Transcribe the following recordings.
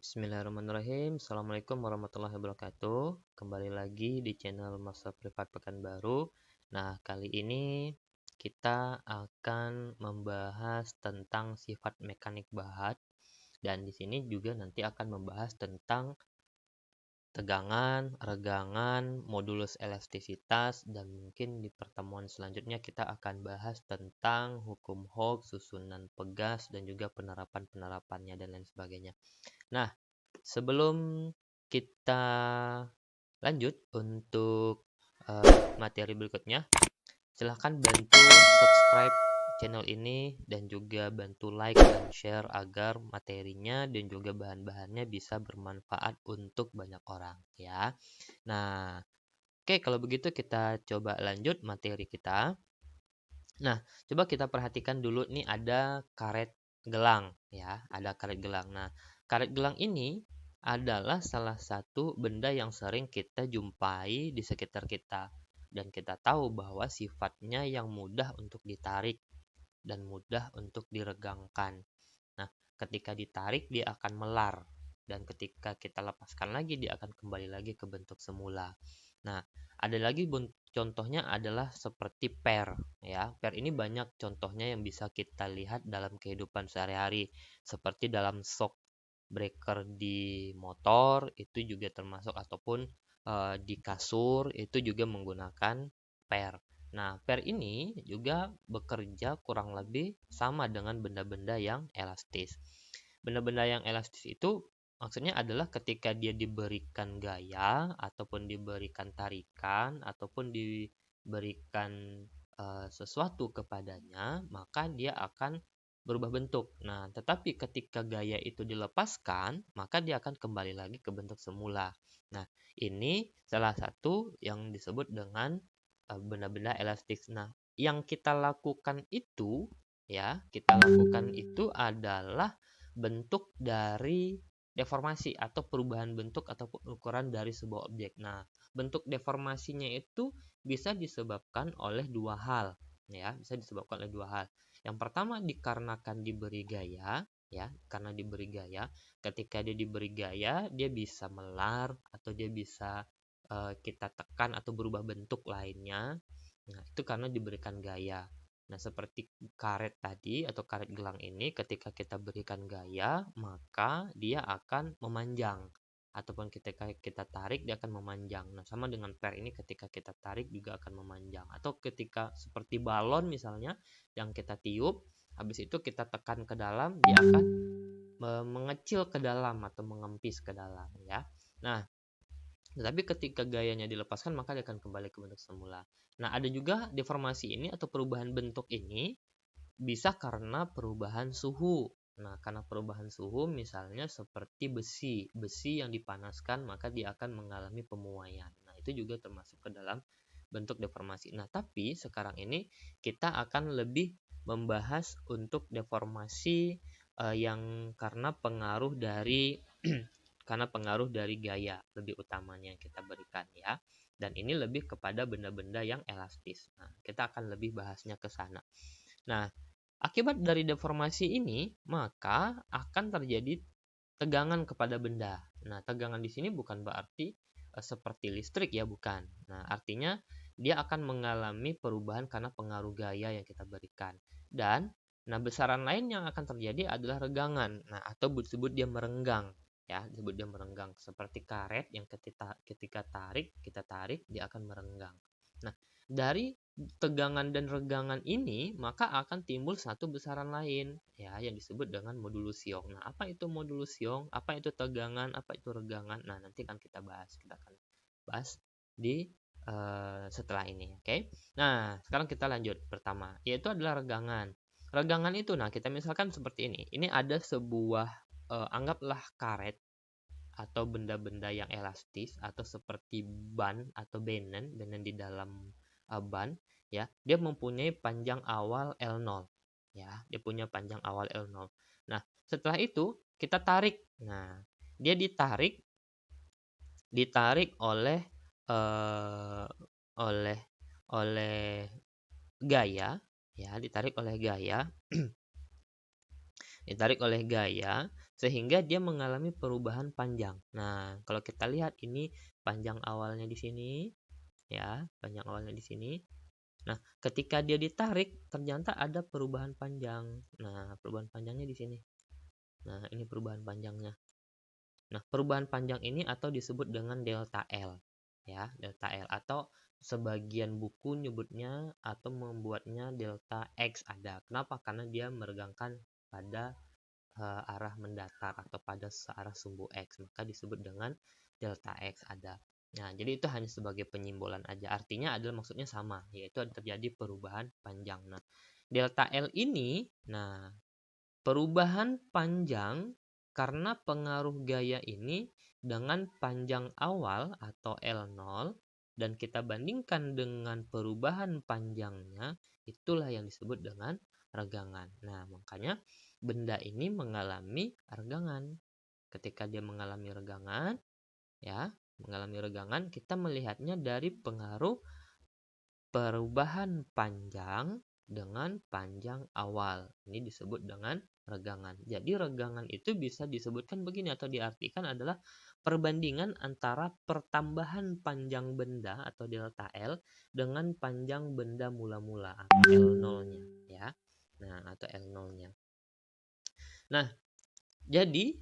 Bismillahirrahmanirrahim. Assalamualaikum warahmatullahi wabarakatuh. Kembali lagi di channel Masa Privat Pekanbaru. Nah, kali ini kita akan membahas tentang sifat mekanik bahat, dan di sini juga nanti akan membahas tentang tegangan, regangan, modulus elastisitas, dan mungkin di pertemuan selanjutnya kita akan bahas tentang hukum Hooke, susunan pegas, dan juga penerapan-penerapannya dan lain sebagainya. Nah, sebelum kita lanjut untuk materi berikutnya, silahkan bantu subscribe channel ini dan juga bantu like dan share agar materinya dan juga bahan-bahannya bisa bermanfaat untuk banyak orang ya. Nah, oke, kalau begitu kita coba lanjut materi kita. Nah, coba kita perhatikan dulu nih, ada karet gelang ya, ada karet gelang. Nah, karet gelang ini adalah salah satu benda yang sering kita jumpai di sekitar kita, dan kita tahu bahwa sifatnya yang mudah untuk ditarik dan mudah untuk diregangkan. Nah, ketika ditarik dia akan melar, dan ketika kita lepaskan lagi dia akan kembali lagi ke bentuk semula. Nah, ada lagi contohnya adalah seperti per ya. Per ini banyak contohnya yang bisa kita lihat dalam kehidupan sehari-hari, seperti dalam shock breaker di motor itu juga termasuk, ataupun di kasur itu juga menggunakan per. Nah, per ini juga bekerja kurang lebih sama dengan benda-benda yang elastis. Benda-benda yang elastis itu maksudnya adalah ketika dia diberikan gaya, ataupun diberikan tarikan, ataupun diberikan sesuatu kepadanya, maka dia akan berubah bentuk. Nah, tetapi ketika gaya itu dilepaskan, maka dia akan kembali lagi ke bentuk semula. Nah, ini salah satu yang disebut dengan benda-benda elastis. Nah, yang kita lakukan itu adalah bentuk dari deformasi atau perubahan bentuk ataupun ukuran dari sebuah objek. Nah, bentuk deformasinya itu bisa disebabkan oleh dua hal ya, Yang pertama dikarenakan diberi gaya ya, karena diberi gaya. Ketika dia diberi gaya, dia bisa melar atau dia bisa kita tekan atau berubah bentuk lainnya. Nah, itu karena diberikan gaya. Nah, seperti karet tadi atau karet gelang ini, ketika kita berikan gaya, maka dia akan memanjang. Ataupun ketika kita tarik, dia akan memanjang. Nah, sama dengan per ini, ketika kita tarik juga akan memanjang. Atau ketika seperti balon misalnya, yang kita tiup, habis itu kita tekan ke dalam, dia akan mengecil ke dalam atau mengempis ke dalam ya. Nah, tetapi ketika gayanya dilepaskan, maka dia akan kembali ke bentuk semula. Nah, ada juga deformasi ini atau perubahan bentuk ini bisa karena perubahan suhu. Nah, karena perubahan suhu misalnya seperti besi yang dipanaskan, maka dia akan mengalami pemuaian. Nah, itu juga termasuk ke dalam bentuk deformasi. Nah, tapi sekarang ini kita akan lebih membahas untuk deformasi yang karena pengaruh dari gaya lebih utamanya yang kita berikan ya. Dan ini lebih kepada benda-benda yang elastis. Nah, kita akan lebih bahasnya ke sana. Nah, akibat dari deformasi ini, maka akan terjadi tegangan kepada benda. Nah, tegangan di sini bukan berarti seperti listrik ya, bukan. Nah, artinya dia akan mengalami perubahan karena pengaruh gaya yang kita berikan. Dan besaran lain yang akan terjadi adalah regangan. Nah, atau disebut dia merenggang ya, disebut dia merenggang, seperti karet yang ketika kita tarik dia akan merenggang. Nah, dari tegangan dan regangan ini maka akan timbul satu besaran lain ya, yang disebut dengan modulus Young. Nah, apa itu modulus Young? Apa itu tegangan? Apa itu regangan? Nah, nanti akan kita akan bahas di setelah ini, oke? Nah, sekarang kita lanjut. Pertama, yaitu adalah regangan. Regangan itu, nah kita misalkan seperti ini. Ini ada sebuah anggaplah karet atau benda-benda yang elastis, atau seperti ban atau benen di dalam ban ya. Dia mempunyai panjang awal L0 ya, dia punya panjang awal L0. Nah, setelah itu kita tarik. Nah, dia ditarik oleh eh, oleh oleh gaya ya, ditarik oleh gaya sehingga dia mengalami perubahan panjang. Nah, kalau kita lihat ini panjang awalnya di sini, ya, panjang awalnya di sini. Nah, ketika dia ditarik, ternyata ada perubahan panjang. Nah, perubahan panjangnya di sini. Nah, ini perubahan panjangnya. Nah, perubahan panjang ini atau disebut dengan delta L, ya, delta L, atau sebagian buku nyebutnya atau membuatnya delta X ada. Kenapa? Karena dia meregangkan pada arah mendatar atau pada searah sumbu X, maka disebut dengan delta X ada. Nah, jadi itu hanya sebagai penyimbolan aja. Artinya adalah maksudnya sama, yaitu terjadi perubahan panjang. Nah, delta L ini, nah, perubahan panjang karena pengaruh gaya ini dengan panjang awal atau L0 dan kita bandingkan dengan perubahan panjangnya, itulah yang disebut dengan regangan. Nah, makanya benda ini mengalami regangan. Ketika dia mengalami regangan, ya, mengalami regangan, kita melihatnya dari pengaruh perubahan panjang dengan panjang awal. Ini disebut dengan regangan. Jadi regangan itu bisa disebutkan begini atau diartikan adalah perbandingan antara pertambahan panjang benda atau delta L dengan panjang benda mula-mula atau L0-nya, ya. Nah, atau L0-nya. Nah, jadi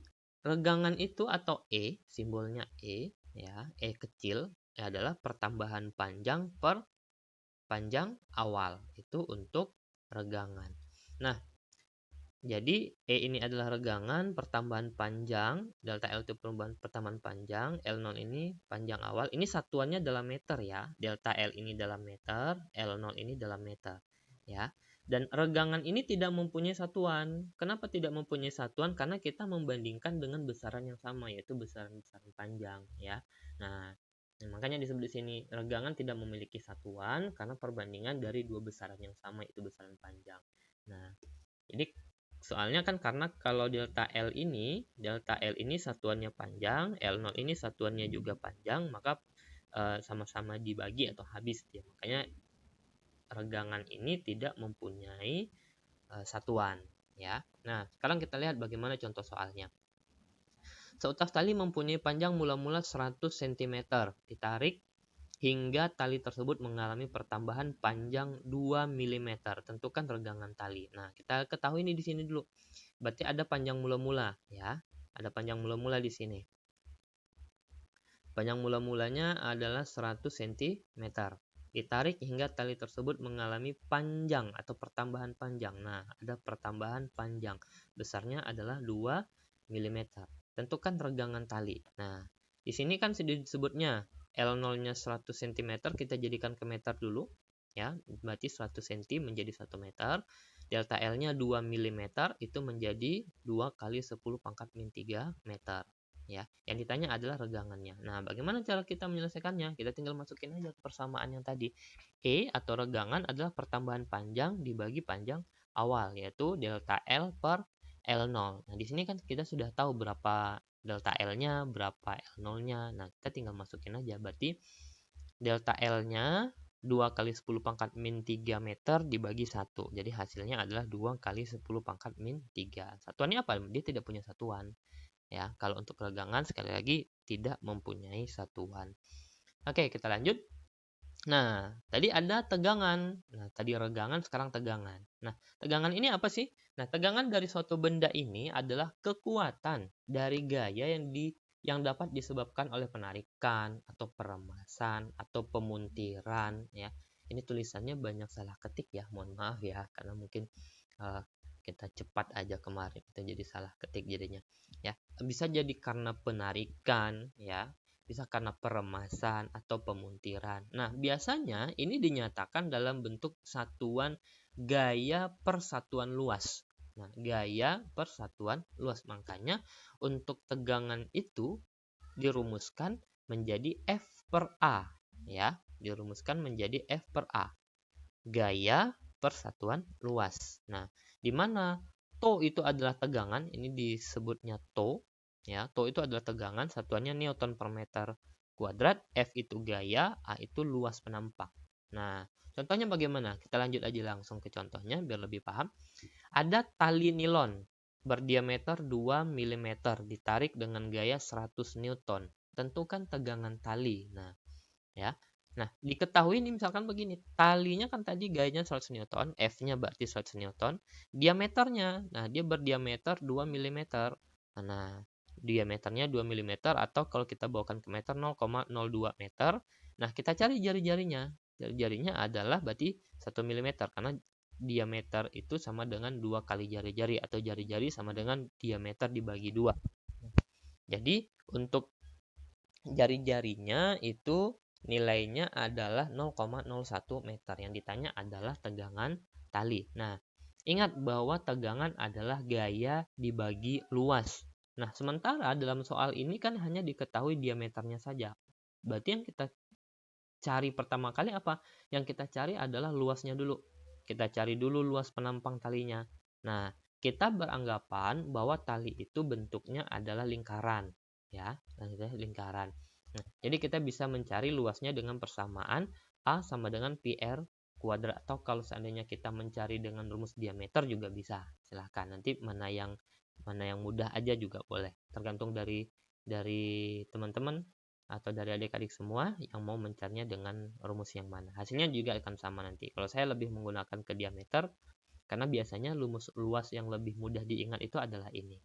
regangan itu atau E, simbolnya E, ya, E kecil adalah pertambahan panjang per panjang awal, itu untuk regangan. Nah, jadi E ini adalah regangan, pertambahan panjang, delta L itu pertambahan panjang, L0 ini panjang awal. Ini satuannya dalam meter ya. Delta L ini dalam meter, L0 ini dalam meter, ya. Dan regangan ini tidak mempunyai satuan. Kenapa tidak mempunyai satuan? Karena kita membandingkan dengan besaran yang sama, yaitu besaran-besaran panjang, ya. Nah, makanya disebut di sini regangan tidak memiliki satuan karena perbandingan dari dua besaran yang sama, yaitu besaran panjang. Nah, jadi soalnya kan karena kalau delta L ini satuannya panjang, L0 ini satuannya juga panjang, maka sama-sama dibagi atau habis dia. Makanya regangan ini tidak mempunyai satuan, ya. Nah, sekarang kita lihat bagaimana contoh soalnya. Seutas tali mempunyai panjang mula-mula 100 cm, ditarik hingga tali tersebut mengalami pertambahan panjang 2 mm. Tentukan regangan tali. Nah, kita ketahui ini di sini dulu. Berarti ada panjang mula-mula, ya. Ada panjang mula-mula di sini. Panjang mula-mulanya adalah 100 cm. Ditarik hingga tali tersebut mengalami panjang atau pertambahan panjang. Nah, ada pertambahan panjang. Besarnya adalah 2 mm. Tentukan regangan tali. Nah, di sini kan disebutnya L0-nya 100 cm, kita jadikan ke meter dulu. Ya, berarti 100 cm menjadi 1 meter. Delta L-nya 2 mm, itu menjadi 2 kali 10 pangkat min 3 meter. Ya, yang ditanya adalah regangannya. Nah, bagaimana cara kita menyelesaikannya? Kita tinggal masukin aja persamaan yang tadi. E atau regangan adalah pertambahan panjang dibagi panjang awal, yaitu delta L per L0. Nah, di sini kan kita sudah tahu berapa delta L-nya, berapa L0-nya. Nah, kita tinggal masukin aja. Berarti delta L-nya 2 kali 10 pangkat min 3 meter dibagi 1. Jadi hasilnya adalah 2 kali 10 pangkat min 3. Satuannya apa? Dia tidak punya satuan. Ya, kalau untuk regangan sekali lagi tidak mempunyai satuan. Oke, kita lanjut. Nah, tadi ada tegangan. Nah, tadi regangan, sekarang tegangan. Nah, tegangan ini apa sih? Nah, tegangan dari suatu benda ini adalah kekuatan dari gaya yang dapat disebabkan oleh penarikan atau peremasan atau pemuntiran, ya. Ini tulisannya banyak salah ketik ya, mohon maaf ya, karena mungkin kita cepat aja kemarin, kita jadi salah ketik jadinya, ya. Bisa jadi karena penarikan, ya. Bisa karena peremasan atau pemuntiran. Nah, biasanya ini dinyatakan dalam bentuk satuan gaya per satuan luas. Nah, gaya per satuan luas. Makanya untuk tegangan itu dirumuskan menjadi F per A. Ya, dirumuskan menjadi F per A. Gaya per satuan luas. Nah, di mana Tau itu adalah tegangan, ini disebutnya Tau. Ya, Tau itu adalah tegangan, satuannya Newton per meter kuadrat, F itu gaya, A itu luas penampak. Nah, contohnya bagaimana? Kita lanjut aja langsung ke contohnya biar lebih paham. Ada tali nilon. berdiameter 2 mm ditarik dengan gaya 100 Newton. Tentukan tegangan tali. Nah, ya. Nah, diketahui ini misalkan begini, talinya kan tadi gayanya 100 Newton, F-nya berarti 100 Newton, diameternya, nah dia berdiameter 2 mm. Nah, diameternya 2 mm atau kalau kita bawakan ke meter 0,02 meter. Nah, kita cari jari-jarinya. Jari-jarinya adalah berarti 1 mm karena diameter itu sama dengan 2 kali jari-jari atau jari-jari sama dengan diameter dibagi 2. Jadi, untuk jari-jarinya itu nilainya adalah 0,01 meter. Yang ditanya adalah tegangan tali. Nah, ingat bahwa tegangan adalah gaya dibagi luas. Nah, sementara dalam soal ini kan hanya diketahui diameternya saja. Berarti yang kita cari pertama kali apa? Yang kita cari adalah luasnya dulu. Kita cari dulu luas penampang talinya. Nah, kita beranggapan bahwa tali itu bentuknya adalah lingkaran, ya, lingkaran. Nah, jadi kita bisa mencari luasnya dengan persamaan A sama dengan PR kuadrat, atau kalau seandainya kita mencari dengan rumus diameter juga bisa. Silahkan, nanti mana yang mudah aja juga boleh. Tergantung dari teman-teman atau dari adik-adik semua yang mau mencarinya dengan rumus yang mana. Hasilnya juga akan sama nanti. Kalau saya lebih menggunakan ke diameter, karena biasanya luas yang lebih mudah diingat itu adalah ini.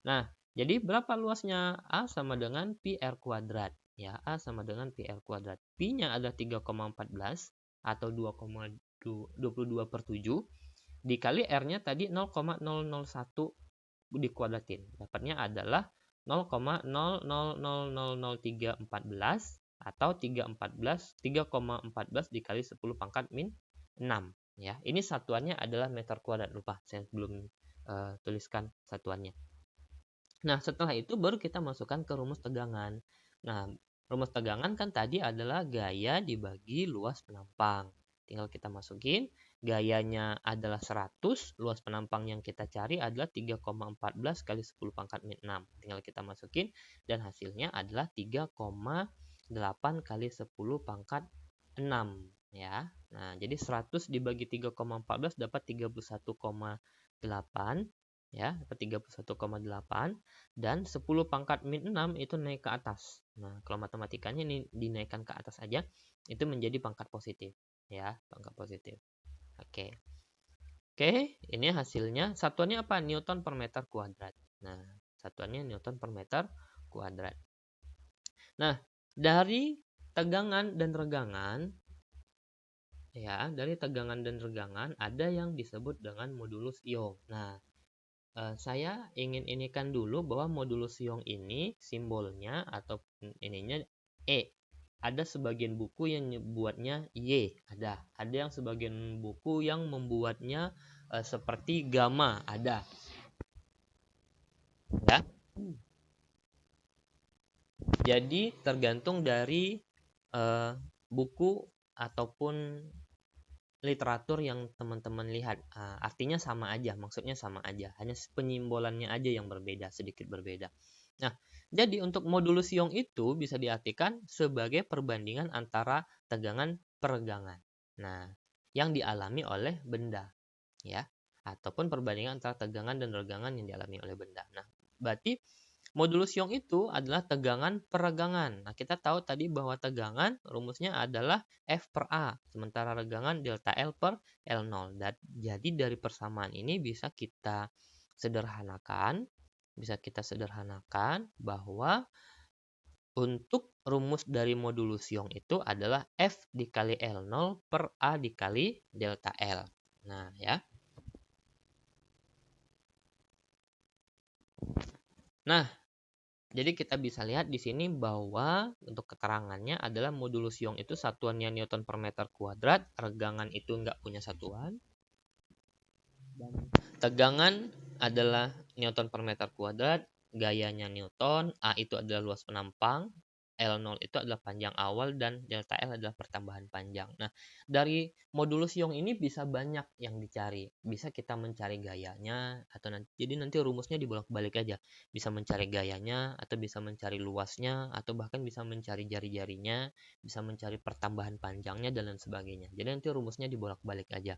Nah, jadi berapa luasnya? A sama dengan PR kuadrat. Ya, A sama dengan PR kuadrat. Pi-nya adalah 3,14 atau 2,22/7. Dikali R-nya tadi 0,001 dikuadratin. Dapatnya adalah 0,00000314 atau 3,14 dikali 10 pangkat min 6. Ya, ini satuannya adalah meter kuadrat. Lupa, saya belum tuliskan satuannya. Nah, setelah itu baru kita masukkan ke rumus tegangan. Nah, rumus tegangan kan tadi adalah gaya dibagi luas penampang. Tinggal kita masukin, gayanya adalah 100, luas penampang yang kita cari adalah 3,14 kali 10 pangkat min 6. Tinggal kita masukin, dan hasilnya adalah 3,8 kali 10 pangkat 6. Ya. Nah, jadi 100 dibagi 3,14 dapat 31,8. Ya, dapat 31,8. Dan 10 pangkat min 6 itu naik ke atas. Nah, kalau matematikanya ini dinaikkan ke atas aja, itu menjadi pangkat positif. Ya, pangkat positif. Oke. Oke, ini hasilnya. Satuannya apa? Newton per meter kuadrat. Nah, satuannya Newton per meter kuadrat. Nah, dari tegangan dan regangan, ya, dari tegangan dan regangan ada yang disebut dengan modulus Young. Nah, saya ingin inikan dulu bahwa modulus Young ini simbolnya atau ininya E. Ada sebagian buku yang membuatnya Y, ada yang sebagian buku yang membuatnya seperti gamma, ada. Ya. Jadi tergantung dari buku ataupun literatur yang teman-teman lihat. Artinya sama aja, maksudnya sama aja, hanya penyimbolannya aja yang berbeda, sedikit berbeda. Nah, jadi untuk modulus Young itu bisa diartikan sebagai perbandingan antara tegangan peregangan. Nah, yang dialami oleh benda, ya, ataupun perbandingan antara tegangan dan regangan yang dialami oleh benda. Nah, berarti modulus Young itu adalah tegangan peregangan. Nah, kita tahu tadi bahwa tegangan rumusnya adalah F per A, sementara regangan delta L per L0. Jadi dari persamaan ini bisa kita sederhanakan bahwa untuk rumus dari modulus Young itu adalah F dikali L0 per A dikali delta L. Nah, ya. Nah, jadi kita bisa lihat di sini bahwa untuk keterangannya adalah modulus Young itu satuannya Newton per meter kuadrat, regangan itu nggak punya satuan, dan tegangan adalah Newton per meter kuadrat, gayanya Newton, A itu adalah luas penampang, L0 itu adalah panjang awal, dan delta L adalah pertambahan panjang. Nah, dari modulus Young ini bisa banyak yang dicari. Bisa kita mencari gayanya, atau jadi nanti rumusnya dibolak-balik aja. Bisa mencari gayanya, atau bisa mencari luasnya, atau bahkan bisa mencari jari-jarinya, bisa mencari pertambahan panjangnya, dan lain sebagainya. Jadi nanti rumusnya dibolak-balik aja.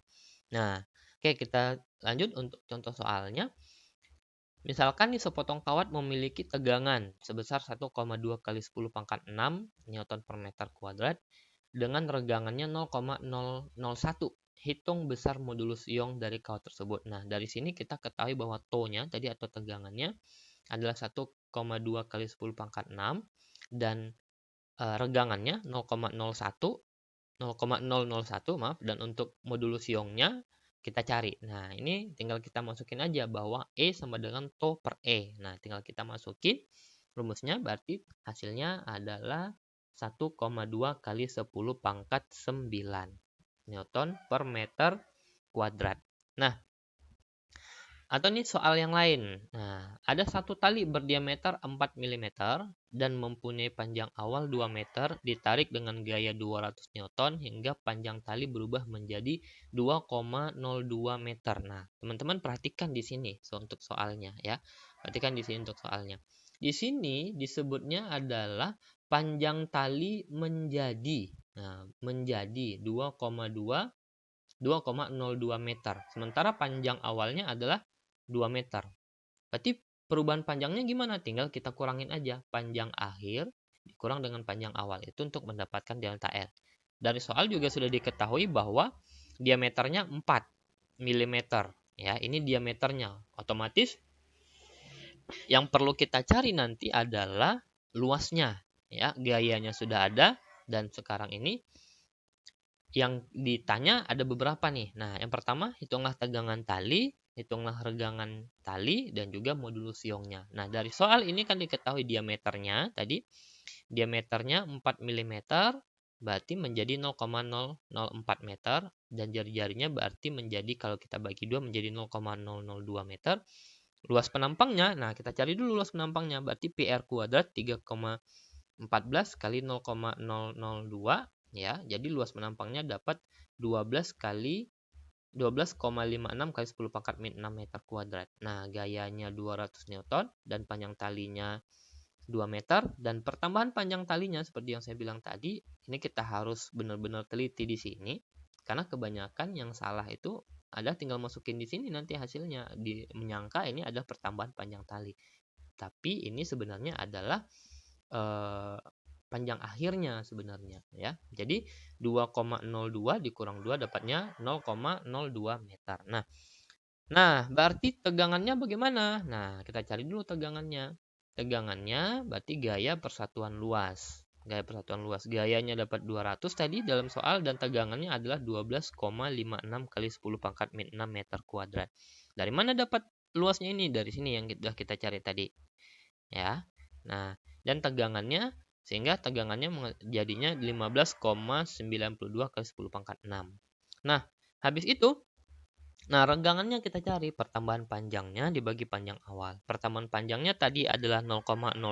Nah, oke, kita lanjut untuk contoh soalnya. Misalkan nih sepotong kawat memiliki tegangan sebesar 1,2 kali 10 pangkat 6 Newton per meter kuadrat dengan regangannya 0,001. Hitung besar modulus ion dari kawat tersebut. Nah, dari sini kita ketahui bahwa T-nya tadi atau tegangannya adalah 1,2 kali 10 pangkat 6 dan regangannya 0,01 maaf, dan untuk modulus ionnya kita cari. Nah, ini tinggal kita masukin aja bahwa E sama dengan TO per E. Nah, tinggal kita masukin rumusnya, berarti hasilnya adalah 1,2 kali 10 pangkat 9 Newton per meter kuadrat. Nah, atau nih soal yang lain. Nah, ada satu tali berdiameter 4 mm dan mempunyai panjang awal 2 meter ditarik dengan gaya 200 Newton hingga panjang tali berubah menjadi 2,02 meter. Nah, teman-teman perhatikan di sini untuk soalnya ya. Perhatikan di sini untuk soalnya. Di sini disebutnya adalah panjang tali menjadi. Nah, menjadi 2,02 meter. Sementara panjang awalnya adalah 2 meter. Berarti perubahan panjangnya gimana? Tinggal kita kurangin aja. Panjang akhir dikurang dengan panjang awal. Itu untuk mendapatkan delta L. Dari soal juga sudah diketahui bahwa diameternya 4 mm. Ya, ini diameternya. Otomatis yang perlu kita cari nanti adalah luasnya. Ya, gayanya sudah ada dan sekarang ini yang ditanya ada beberapa nih. Nah, yang pertama hitunglah tegangan tali, hitunglah regangan tali, dan juga modulus ionnya. Nah, dari soal ini kan diketahui diameternya tadi. Diameternya 4 mm, berarti menjadi 0,004 meter. Dan jari-jarinya berarti menjadi, kalau kita bagi 2 menjadi 0,002 meter. Luas penampangnya, nah kita cari dulu luas penampangnya. Berarti PR kuadrat 3,14 kali 0,002. Ya, jadi luas penampangnya dapat 12,56 kali 10 pangkat 6 meter kuadrat. Nah, gayanya 200 Newton dan panjang talinya 2 meter, dan pertambahan panjang talinya seperti yang saya bilang tadi, ini kita harus benar-benar teliti di sini karena kebanyakan yang salah itu ada tinggal masukin di sini nanti hasilnya menyangka ini adalah pertambahan panjang tali. Tapi ini sebenarnya adalah panjang akhirnya sebenarnya ya. Jadi 2,02 dikurang 2 dapatnya 0,02 meter. Nah, berarti tegangannya bagaimana? Nah, kita cari dulu tegangannya. Tegangannya berarti gaya persatuan luas. Gaya persatuan luas. Gayanya dapat 200 tadi dalam soal dan tegangannya adalah 12,56 kali 10 pangkat 6 meter kuadrat. Dari mana dapat luasnya ini? Dari sini yang sudah kita cari tadi. Ya. Nah, dan tegangannya sehingga tegangannya jadinya 15,92 kali 10 pangkat 6. Nah, habis itu regangannya kita cari pertambahan panjangnya dibagi panjang awal. Pertambahan panjangnya tadi adalah 0,02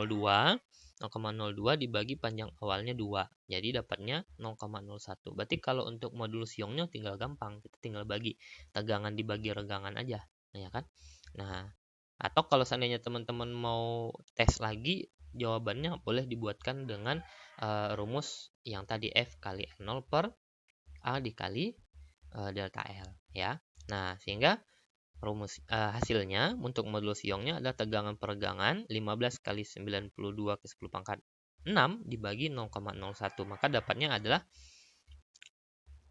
dibagi panjang awalnya 2. Jadi dapatnya 0,01. Berarti kalau untuk modulus ionnya tinggal gampang, kita tinggal bagi tegangan dibagi regangan aja, ya kan? Nah, atau kalau seandainya teman-teman mau tes lagi, jawabannya boleh dibuatkan dengan rumus yang tadi F kali N0 per A dikali delta L, ya. Nah, sehingga rumus hasilnya untuk modulus ionnya adalah tegangan peregangan 15 kali 92 ke 10 pangkat 6 dibagi 0,01. Maka dapatnya adalah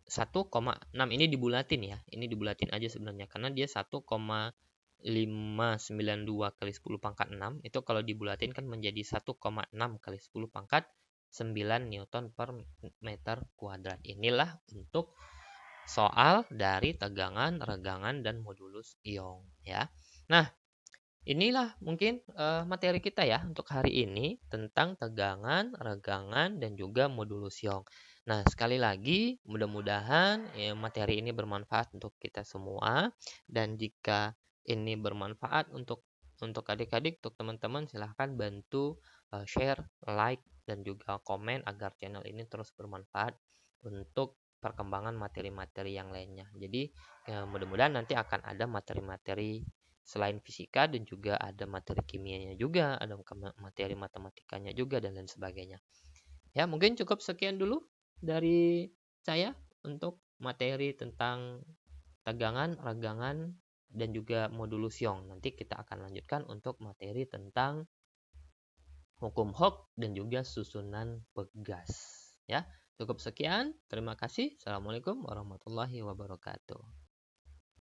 1,6. Ini dibulatin ya. Ini dibulatin aja sebenarnya karena dia 1,592 kali 10 pangkat 6. Itu kalau dibulatin kan menjadi 1,6 kali 10 pangkat 9 Newton per meter kuadrat. Inilah untuk soal dari tegangan, regangan, dan modulus ion ya. Nah, inilah mungkin materi kita ya untuk hari ini tentang tegangan, regangan, dan juga modulus ion. Nah, sekali lagi mudah-mudahan materi ini bermanfaat untuk kita semua, dan jika ini bermanfaat untuk adik-adik, untuk teman-teman, silahkan bantu share, like, dan juga komen agar channel ini terus bermanfaat untuk perkembangan materi-materi yang lainnya. Jadi mudah-mudahan nanti akan ada materi-materi selain fisika dan juga ada materi kimianya juga, ada materi matematikanya juga, dan lain sebagainya. Ya, mungkin cukup sekian dulu dari saya untuk materi tentang tegangan, regangan, dan juga modulus Young. Nanti kita akan lanjutkan untuk materi tentang hukum Hooke dan juga susunan pegas. Ya, cukup sekian. Terima kasih. Assalamualaikum warahmatullahi wabarakatuh.